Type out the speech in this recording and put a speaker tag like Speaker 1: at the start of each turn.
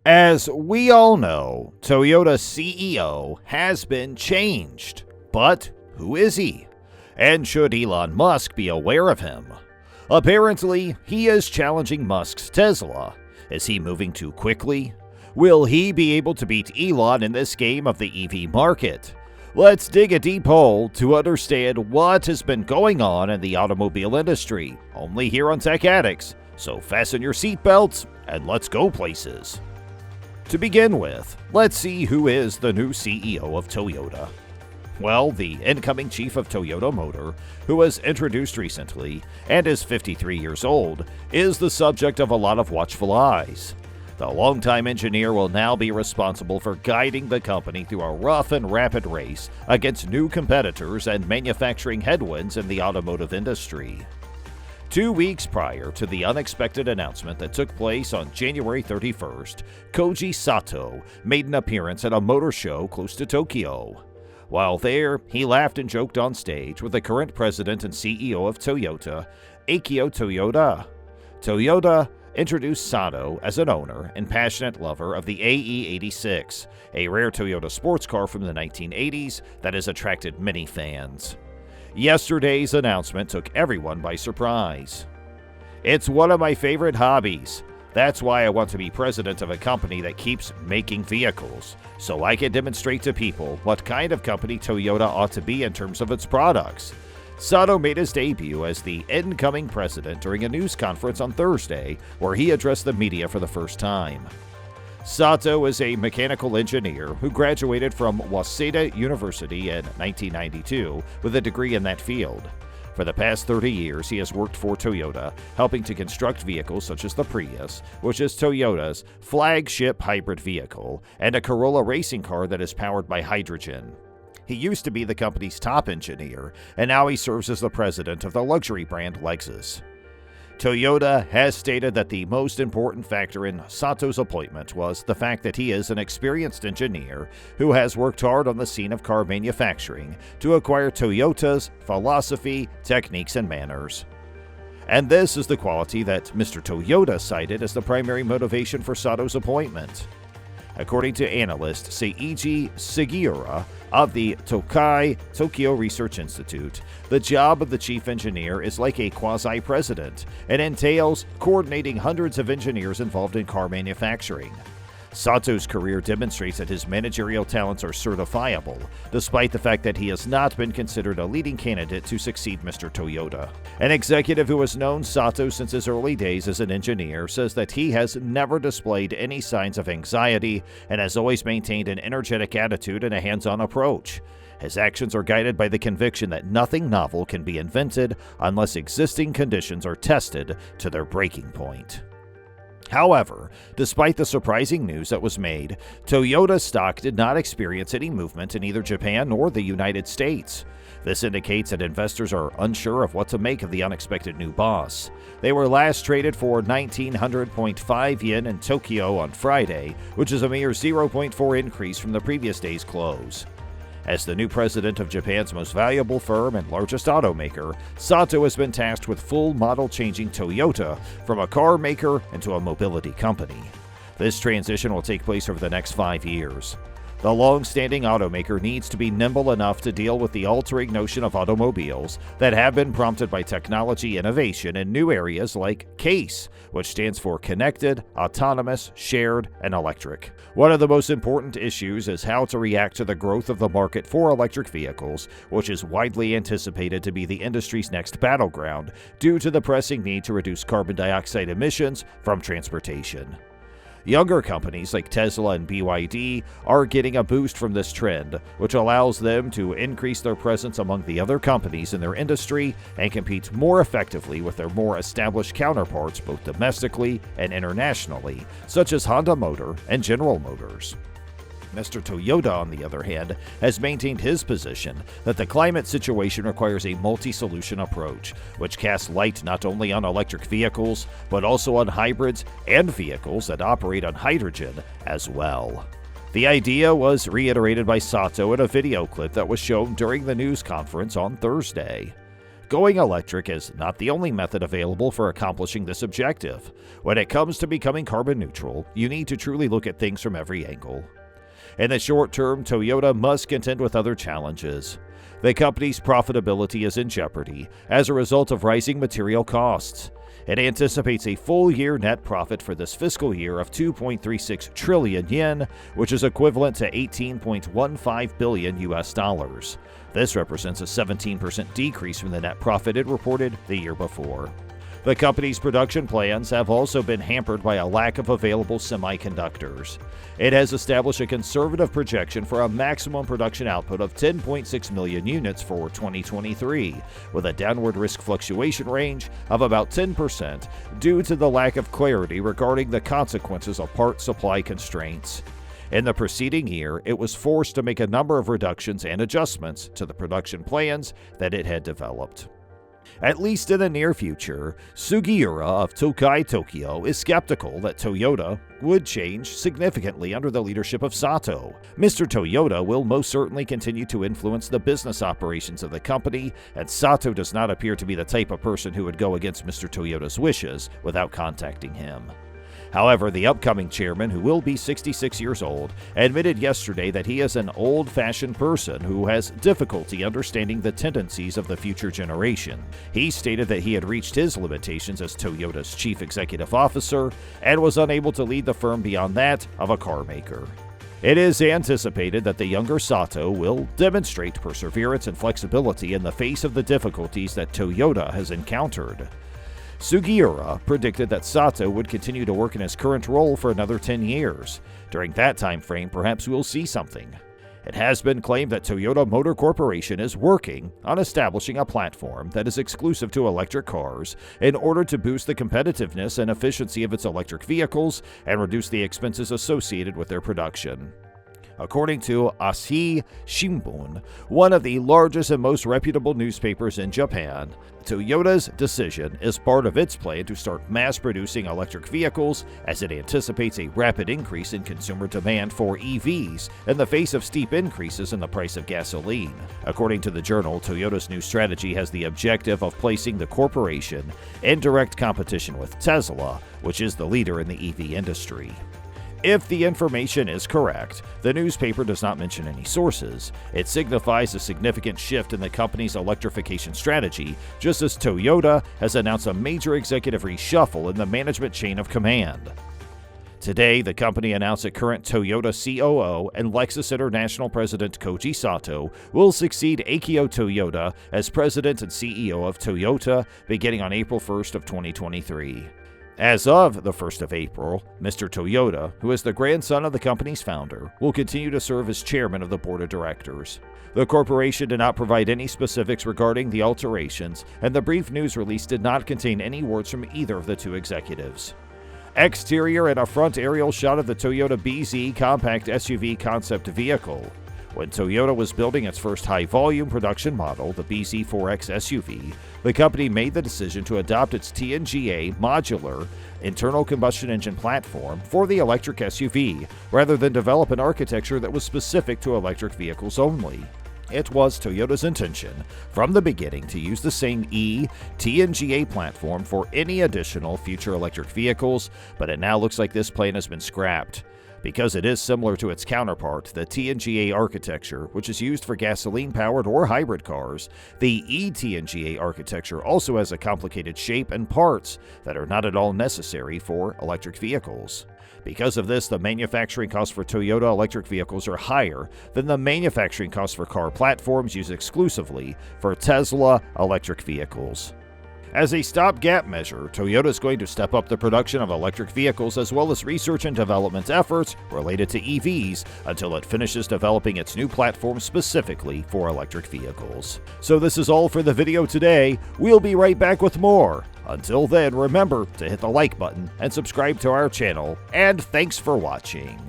Speaker 1: As we all know, Toyota's CEO has been changed. But who is he? And should Elon Musk be aware of him? Apparently, he is challenging Musk's Tesla. Is he moving too quickly? Will he be able to beat Elon in this game of the EV market? Let's dig a deep hole to understand what has been going on in the automobile industry, only here on Tech Addicts. So fasten your seatbelts and let's go places. To begin with, let's see who is the new CEO of Toyota. Well, the incoming chief of Toyota Motor, who was introduced recently and is 53 years old, is the subject of a lot of watchful eyes. The longtime engineer will now be responsible for guiding the company through a rough and rapid race against new competitors and manufacturing headwinds in the automotive industry. 2 weeks prior to the unexpected announcement that took place on January 31st, Koji Sato made an appearance at a motor show close to Tokyo. While there, he laughed and joked on stage with the current president and CEO of Toyota, Akio Toyoda. Toyota introduced Sato as an owner and passionate lover of the AE86, a rare Toyota sports car from the 1980s that has attracted many fans. Yesterday's announcement took everyone by surprise. "It's one of my favorite hobbies. That's why I want to be president of a company that keeps making vehicles, so I can demonstrate to people what kind of company Toyota ought to be in terms of its products." Sato made his debut as the incoming president during a news conference on Thursday, where he addressed the media for the first time. Sato is a mechanical engineer who graduated from Waseda University in 1992 with a degree in that field. For the past 30 years, he has worked for Toyota, helping to construct vehicles such as the Prius, which is Toyota's flagship hybrid vehicle, and a Corolla racing car that is powered by hydrogen. He used to be the company's top engineer, and now he serves as the president of the luxury brand Lexus. Toyota has stated that the most important factor in Sato's appointment was the fact that he is an experienced engineer who has worked hard on the scene of car manufacturing to acquire Toyota's philosophy, techniques, and manners. And this is the quality that Mr. Toyoda cited as the primary motivation for Sato's appointment. According to analyst Seiji Sugiura of the Tokai Tokyo Research Institute, the job of the chief engineer is like a quasi-president and entails coordinating hundreds of engineers involved in car manufacturing. Sato's career demonstrates that his managerial talents are certifiable, despite the fact that he has not been considered a leading candidate to succeed Mr. Toyoda. An executive who has known Sato since his early days as an engineer says that he has never displayed any signs of anxiety and has always maintained an energetic attitude and a hands-on approach. His actions are guided by the conviction that nothing novel can be invented unless existing conditions are tested to their breaking point. However, despite the surprising news that was made, Toyota stock did not experience any movement in either Japan nor the United States. This indicates that investors are unsure of what to make of the unexpected new boss. They were last traded for 1,900.5 yen in Tokyo on Friday, which is a mere 0.4 increase from the previous day's close. As the new president of Japan's most valuable firm and largest automaker, Sato has been tasked with full model changing Toyota from a car maker into a mobility company. This transition will take place over the next 5 years. The long-standing automaker needs to be nimble enough to deal with the altering notion of automobiles that have been prompted by technology innovation in new areas like CASE, which stands for Connected, Autonomous, Shared, and Electric. One of the most important issues is how to react to the growth of the market for electric vehicles, which is widely anticipated to be the industry's next battleground due to the pressing need to reduce carbon dioxide emissions from transportation. Younger companies like Tesla and BYD are getting a boost from this trend, which allows them to increase their presence among the other companies in their industry and compete more effectively with their more established counterparts both domestically and internationally, such as Honda Motor and General Motors. Mr. Toyoda, on the other hand, has maintained his position that the climate situation requires a multi-solution approach, which casts light not only on electric vehicles, but also on hybrids and vehicles that operate on hydrogen as well. The idea was reiterated by Sato in a video clip that was shown during the news conference on Thursday. going electric is not the only method available for accomplishing this objective. When it comes to becoming carbon neutral, you need to truly look at things from every angle. In the short term, Toyota must contend with other challenges. The company's profitability is in jeopardy as a result of rising material costs. It anticipates a full-year net profit for this fiscal year of 2.36 trillion yen, which is equivalent to 18.15 billion US dollars. This represents a 17% decrease from the net profit it reported the year before. The company's production plans have also been hampered by a lack of available semiconductors. It has established a conservative projection for a maximum production output of 10.6 million units for 2023, with a downward risk fluctuation range of about 10% due to the lack of clarity regarding the consequences of part supply constraints. In the preceding year, it was forced to make a number of reductions and adjustments to the production plans that it had developed. At least in the near future, Sugiura of Tokai Tokyo is skeptical that Toyota would change significantly under the leadership of Sato. Mr. Toyota will most certainly continue to influence the business operations of the company, and Sato does not appear to be the type of person who would go against Mr. Toyota's wishes without contacting him. However, the upcoming chairman, who will be 66 years old, admitted yesterday that he is an old-fashioned person who has difficulty understanding the tendencies of the future generation. He stated that he had reached his limitations as Toyota's chief executive officer and was unable to lead the firm beyond that of a car maker. It is anticipated that the younger Sato will demonstrate perseverance and flexibility in the face of the difficulties that Toyota has encountered. Sugiura predicted that Sato would continue to work in his current role for another 10 years. During that time frame, perhaps we'll see something. It has been claimed that Toyota Motor Corporation is working on establishing a platform that is exclusive to electric cars in order to boost the competitiveness and efficiency of its electric vehicles and reduce the expenses associated with their production. According to Asahi Shimbun, one of the largest and most reputable newspapers in Japan, Toyota's decision is part of its plan to start mass-producing electric vehicles as it anticipates a rapid increase in consumer demand for EVs in the face of steep increases in the price of gasoline. According to the journal, Toyota's new strategy has the objective of placing the corporation in direct competition with Tesla, which is the leader in the EV industry. If the information is correct, the newspaper does not mention any sources. It signifies a significant shift in the company's electrification strategy, just as Toyota has announced a major executive reshuffle in the management chain of command. Today, the company announced that current Toyota COO and Lexus International President Koji Sato will succeed Akio Toyoda as President and CEO of Toyota beginning on April 1st of 2023. As of the 1st of April, Mr. Toyota, who is the grandson of the company's founder, will continue to serve as chairman of the board of directors. The corporation did not provide any specifics regarding the alterations, and the brief news release did not contain any words from either of the two executives. Exterior and a front aerial shot of the Toyota BZ compact SUV concept vehicle. When Toyota was building its first high-volume production model, the BZ4X SUV, the company made the decision to adopt its TNGA modular internal combustion engine platform for the electric SUV, rather than develop an architecture that was specific to electric vehicles only. It was Toyota's intention from the beginning to use the same TNGA platform for any additional future electric vehicles, but it now looks like this plan has been scrapped. Because it is similar to its counterpart, the TNGA architecture, which is used for gasoline-powered or hybrid cars, the eTNGA architecture also has a complicated shape and parts that are not at all necessary for electric vehicles. Because of this, the manufacturing costs for Toyota electric vehicles are higher than the manufacturing costs for car platforms used exclusively for Tesla electric vehicles. As a stopgap measure, Toyota is going to step up the production of electric vehicles as well as research and development efforts related to EVs until it finishes developing its new platform specifically for electric vehicles. So this is all for the video today. We'll be right back with more. Until then, remember to hit the like button and subscribe to our channel, and thanks for watching.